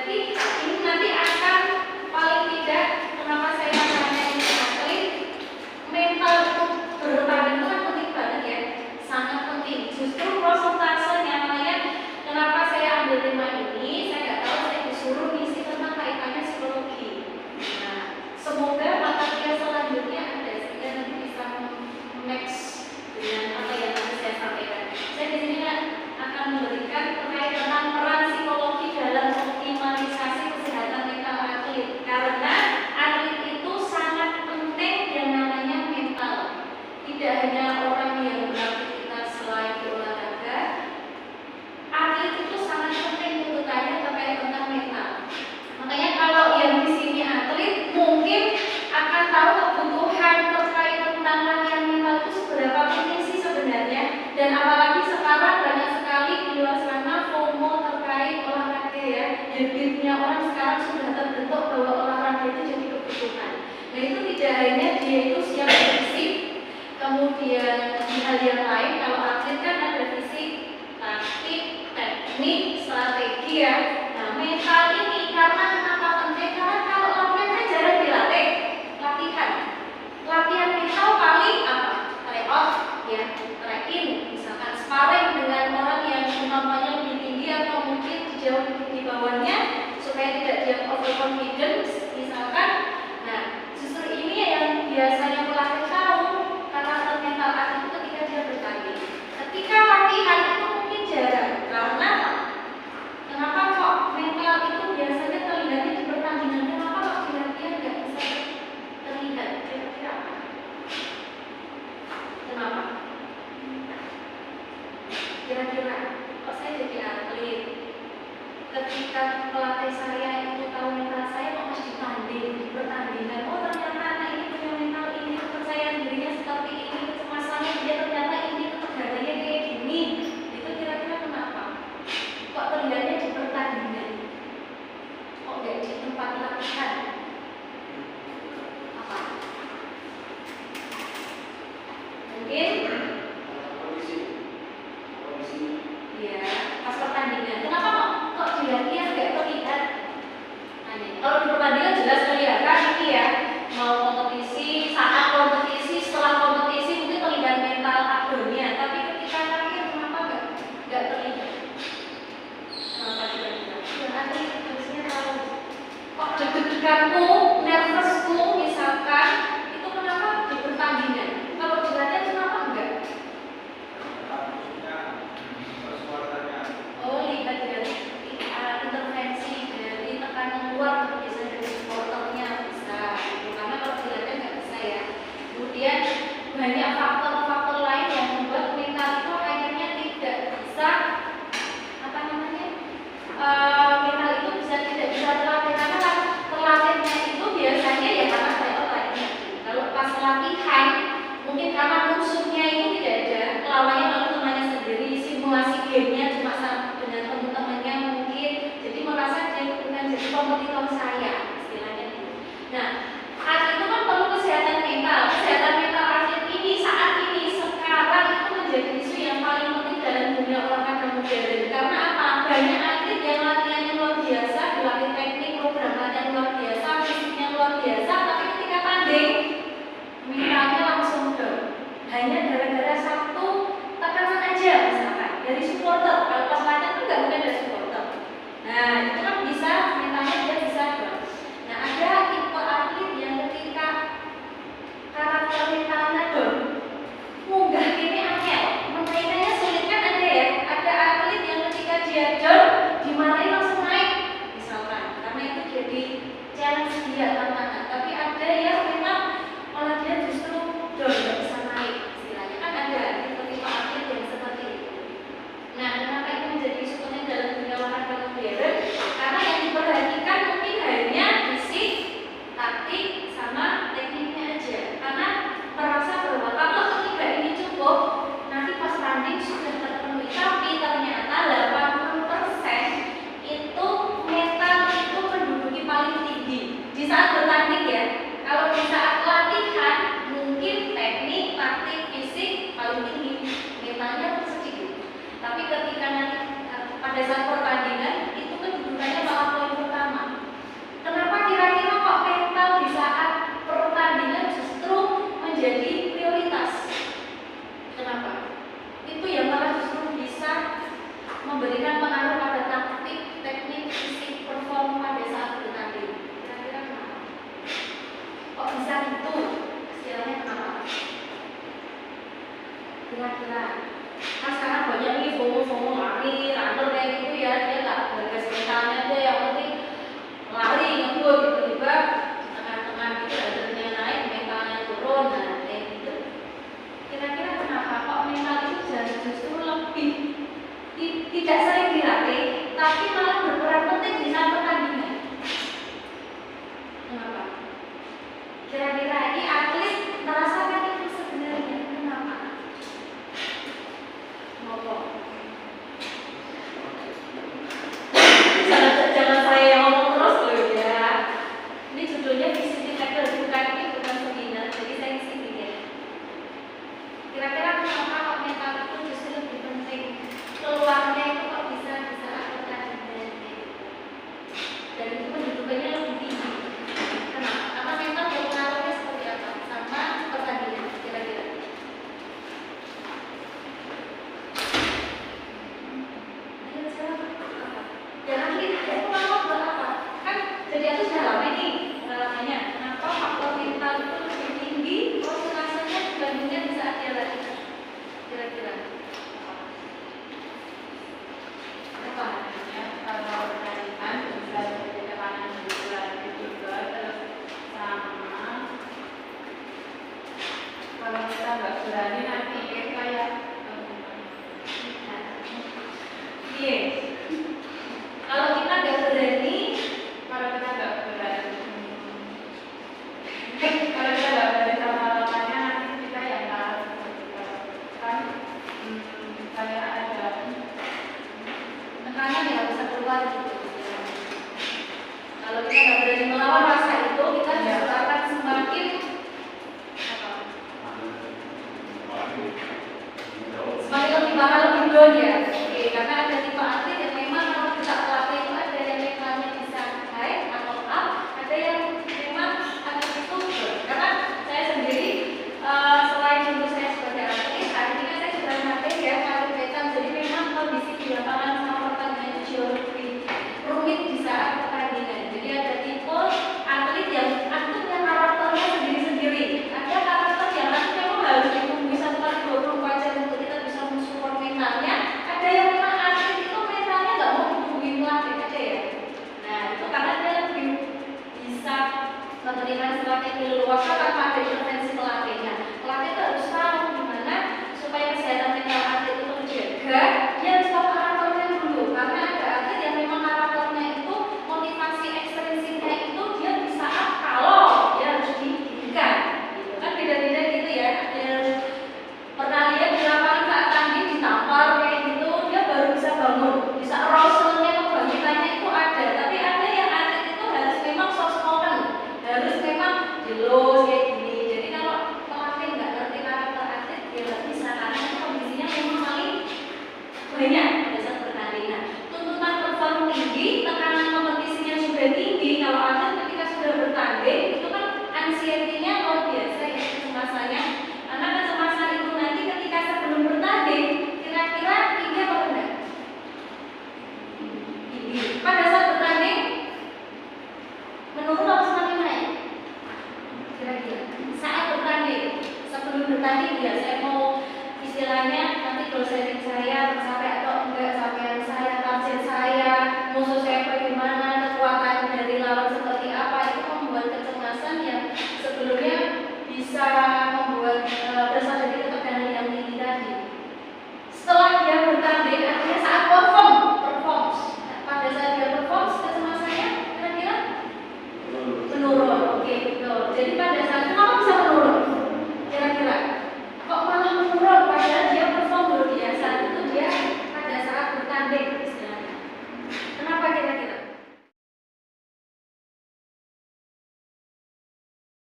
Jadi ini nanti akan paling tidak, kenapa saya tanya ini atlet, mental untuk bertanding itu kan penting banget ya, sangat penting. Justru prosentasenya, makanya kenapa saya ambil tema ini, saya nggak tahu, saya disuruh ngisi tentang kaitannya psikologi. Nah, semoga mata kuliah selanjutnya ada, sehingga nanti bisa match dengan apa yang nanti saya sampaikan. Saya di sini akan memberikan terkait tentang peran psikologi dalam optimalisasi kesehatan mental atlet, karena atlet itu sangat penting yang namanya mental. Tidak hanya orang yang beraktivitas selain berolahraga, atlet itu sangat penting tuntutannya terkait tentang mental. Makanya kalau yang di sini atlet mungkin akan tahu kebutuhan terkait tentang latihan mental itu seberapa penting sih sebenarnya, dan apalagi sekarang banyak sekali di luar sana FOMO terkait olahraga ya. Habitnya orang sekarang sudah terbentuk bahwa olahraga itu jadi kebutuhan. Nah itu tidak hanya dia itu siap fisik, kemudian di hal yang lain, kalau atlet kan ada fisik, taktik, teknik, strategi ya. Nah mental ini karena kenapa penting? Karena kalau latihan kan jarang dilatih, latihan mental paling apa? Tryout ya, try-in, misalkan sparring dengan orang yang umpamanya lebih tinggi atau mungkin jauh di bawahnya supaya tidak dia overconfidence misalkan. Nah justru ini yang biasanya pelatih tahu karakter mental atlet itu ketika dia bertanding. Ketika latihan itu mungkin jarang, karena kenapa kok mental itu biasanya terlihatnya di pertandingan, kenapa kok di latihan nggak bisa terlihat? Kira-kira apa? Kenapa? Kira-kira kok saya jadi atlet, ketika pelatih saya itu tahu mental saya kok masih ditanding di pertandingan, oh ternyata anak ini punya mental ini, kepercayaan dirinya seperti ini, kecemasannya dia ternyata ini, ketegangannya kayak gini. Itu kira-kira kenapa? Kok terlihatnya di pertandingan, kok nggak di tempat latihan? Apa? Mungkin ya pas pertandingan. Kenapa kok di latihan nggak terlihat? Nah, kalau di pertandingan jelas kelihatan ini ya, mau kompetisi, saat kompetisi, setelah kompetisi mungkin terlihat mental aktornya, tapi ketika latihan kenapa nggak terlihat? Kenapa kira-kira? Ya atlet harusnya tahu. Kok deg-deganku, nervousku misalkan, itu kenapa di pertandingan? Kalau di latihan kenapa enggak? Oh, lihat dari intervensi dari tekanan luar, bisa dari supporternya bisa. Karena kalau di latihan nggak bisa ya. Kemudian banyak faktor-faktor lain yang membuat mental itu akhirnya tidak bisa apa namanya? Mental itu tidak bisa terlatih, karena terlatihnya itu biasanya ya karena saya latihan. Kalau pas latihan mungkin karena musuhnya itu tidak ada, lawannya lalu temannya sendiri, simulasi gamenya cuma dengan teman-temannya mungkin, jadi merasa dia bukan jadi kompetitor saya, istilahnya gitu. Nah, atlet itu kan perlu kesehatan mental atlet ini saat ini sekarang itu menjadi isu yang paling penting dalam dunia olahraga modern. Karena apa? Banyak atlet yang latihannya luar biasa, dilatih teknik, program latihan luar biasa, fisiknya luar biasa, tapi ketika tanding mentalnya langsung down. Hanya gara-gara satu tekanan aja misalkan dari supporter. Kalau pas latihan kan nggak mungkin dari supporter. Nah itu kan bisa mentalnya dia bisa down. Nah ada tipe atlet yang ketika karakter mentalnya down, munggah ini angel, mainannya sulit kan ada ya. Ada atlet yang ketika dia down dimarahin langsung naik misalkan, karena itu jadi challenge dia, tantangan. Tapi ada yang memang malah dia justru down, nggak bisa naik istilahnya, kan ada tipe-tipe atlet yang seperti itu. Nah kenapa itu menjadi isu penting dalam dunia olahraga modern? Karena yang diperhatikan mungkin hanya fisik, taktik, sama tekniknya aja. Karena merasa bahwa kalau ketiga ini cukup, nanti pas tanding sudah terpenuhi. Tapi ternyata 80% itu mental itu menduduki paling tinggi di saat bertanding ya. Kalau di saat latihan mungkin teknik, taktik, fisik paling tinggi, mentalnya sedikit. Tapi ketika nanti pada saat pertandingan itu kedudukannya malah poin pertama. latihan. Kan sekarang banyak nih FOMO lari, runner kayak gitu ya, dia nggak bergas mentalnya, dia yang penting lari ngebut tiba-tiba di tengah-tengah gitu adrenalinnya naik, mentalnya turun, nah kayak gitu. Kira-kira kenapa kok mental itu justru lebih tidak sering dilatih, tapi malah berperan penting di saat pertandingan? Kenapa? Kira-kira ini atlet merasakan itu sebenarnya kenapa? Ngomong. Jangan saya yang ngomong terus loh ya. Ini judulnya Visiting Tackle, bukan seminar, jadi saya isi ya. Kira-kira kenapa kok mental itu justru lebih penting? Keluarnya itu kok bisa saat pertandingan dan itu pendudukannya lebih tinggi. Kenapa? Karena mental berpengaruhnya seperti apa sama pertandingan kira-kira? Ayo sekarang apa? Jangan kita itu mau buat apa? Kan jadi aku sudah lama nih pengalamannya. Kenapa faktor mental itu lebih tinggi konsentrasinya dibandingkan di saat dia latihan? Kira-kira apa? Kalau pertandingan bisa jadi tekanan juga terus sama kalau kita nggak berani nanti kayak iya. Kalau kita nggak berani kalau kita nggak berani sama lawannya nanti kita yang kalah kan kayak ada tekanan yang bisa keluar gitu. Kalau kita nggak berani melawan rasa itu, kita justru akan semakin lebih bakal lebih down ya. Oke, karena ada tipe atlet yang memang kalau kita pelatih itu ada yang mentalnya bisa high atau up, ada yang memang atlet itu down. Karena saya sendiri selain dulu saya sebagai atlet, hari ini kan saya sudah melatih ya atletan, jadi memang kondisi di lapangan sama pertandingan itu jauh lebih rumit di saat pertandingan. Jadi ada tipe atlet yang punya karakternya sendiri-sendiri. Ada karakter yang memang harus ditumbuhi 1x24 jam untuk kita bisa mensupport mentalnya. Ada yang memang atlet itu mentalnya nggak mau ditumbuhin pelatih aja ya. Nah itu karena dia lebih bisa memberikan strategi leluasa tanpa ada intervensi pelatihnya. Pelatih itu harus tahu gimana supaya kesehatan mental atlet itu terjaga. Dia harus tahu karakternya dulu, karena ada atlet yang memang karakternya itu motivasi ekstrinsiknya itu dia bisa kalau dia harus dididikan gitu kan, beda-beda gitu ya. Ada yang pernah lihat di lapangan saat tanding ditampar kayak gitu dia baru bisa bangun, bisa arousal-nya kebangkitannya itu ada. Tapi ada yang atlet itu harus memang soft spoken, harus memang jelas kayak gini. Jadi kalau pelatih nggak ngerti karakter atlet dia nggak bisa, karena kondisinya memang paling banyak pada saat pertandingan. Tuntutan perform tinggi, tekanan kompetisinya sudah tinggi. Kalau atlet ketika sudah bertanding itu kan anxiety-nya luar biasa ya, kecemasannya. Karena kecemasan itu nanti ketika sebelum bertanding kira-kira tinggi atau rendah? Tinggi. Pada saat bertanding menurun atau semakin naik? Kira-kira saat bertanding, sebelum bertanding ya saya mau istilahnya nanti goal setting saya mencapai